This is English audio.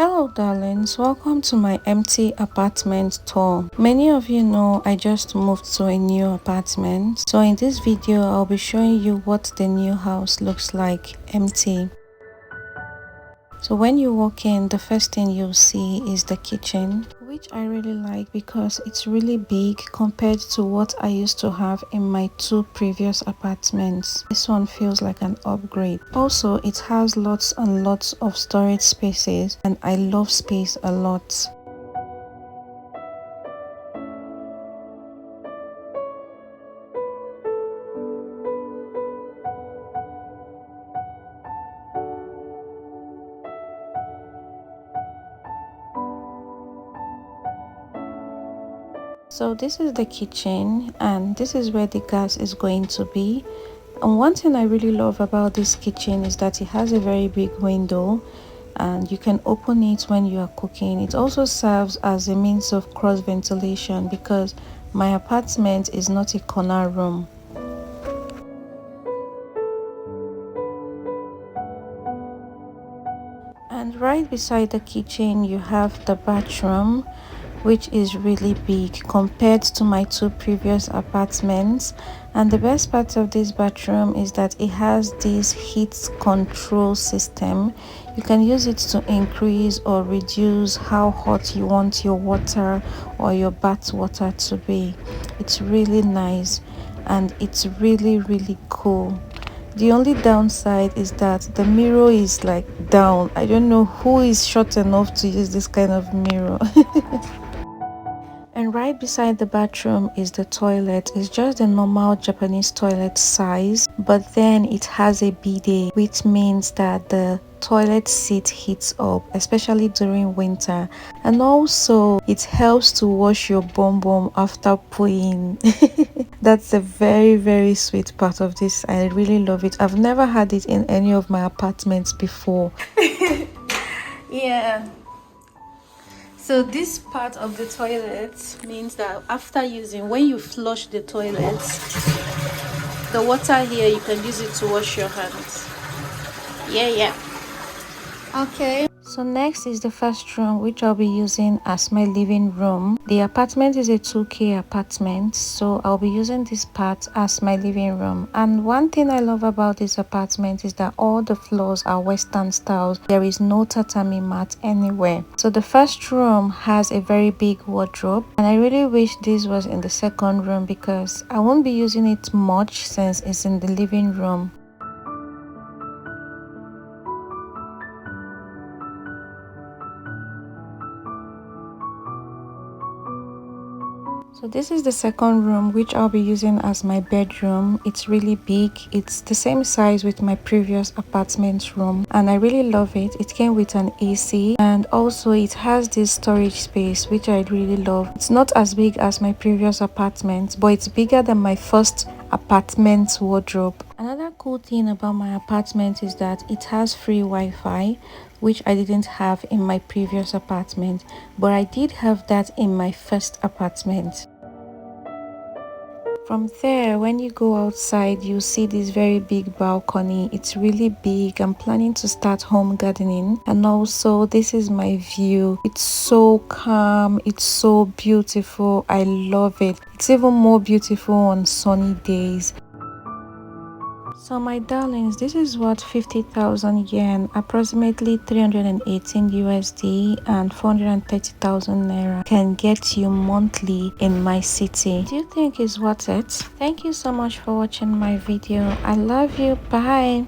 Hello darlings, welcome to my empty apartment tour. Many of you know I just moved to a new apartment, so in this video I'll be showing you what the new house looks like empty. So when you walk in, the first thing you'll see is the kitchen, which I really like because it's really big compared to what I used to have in my two previous apartments. This one feels like an upgrade. Also, it has lots and lots of storage spaces, and I love space a lot. So this is the kitchen, and this is where the gas is going to be. And one thing I really love about this kitchen is that it has a very big window and you can open it when you are cooking. It also serves as a means of cross ventilation because my apartment is not a corner room. And right beside the kitchen you have the bathroom, which is really big compared to my two previous apartments. And the best part of this bathroom is that it has this heat control system. You can use it to increase or reduce how hot you want your water or your bath water to be. It's really nice and it's really cool. The only downside is that the mirror is like down. I don't know who is short enough to use this kind of mirror. And right beside the bathroom is the toilet. It's just a normal Japanese toilet size, but then it has a bidet, which means that the toilet seat heats up, especially during winter. And also it helps to wash your bum bum after pooing. That's a very sweet part of this. I really love it. I've never had it in any of my apartments before. Yeah. So this part of the toilet means that after using, when you flush the toilet, the water here, you can use it to wash your hands. Yeah. Okay. So next is the first room, which I'll be using as my living room. The apartment is a 2K apartment, so I'll be using this part as my living room. And one thing I love about this apartment is that all the floors are Western styles. There is no tatami mat anywhere. So the first room has a very big wardrobe, and I really wish this was in the second room because I won't be using it much since it's in the living room. So this is the second room, which I'll be using as my bedroom. It's really big. It's the same size with my previous apartment room and I really love it. It came with an AC and also it has this storage space, which I really love. It's not as big as my previous apartment, but it's bigger than my first apartment wardrobe. Another cool thing about my apartment is that it has free Wi-Fi, which I didn't have in my previous apartment, but I did have that in my first apartment. From there, when you go outside, you see this very big balcony. It's really big. I'm planning to start home gardening, and also this is my view. It's so calm, it's so beautiful. I love it. It's even more beautiful on sunny days. So my darlings, this is what 50,000 yen, approximately 318 USD and 430,000 naira can get you monthly in my city. Do you think it's worth it? Thank you so much for watching my video. I love you. Bye.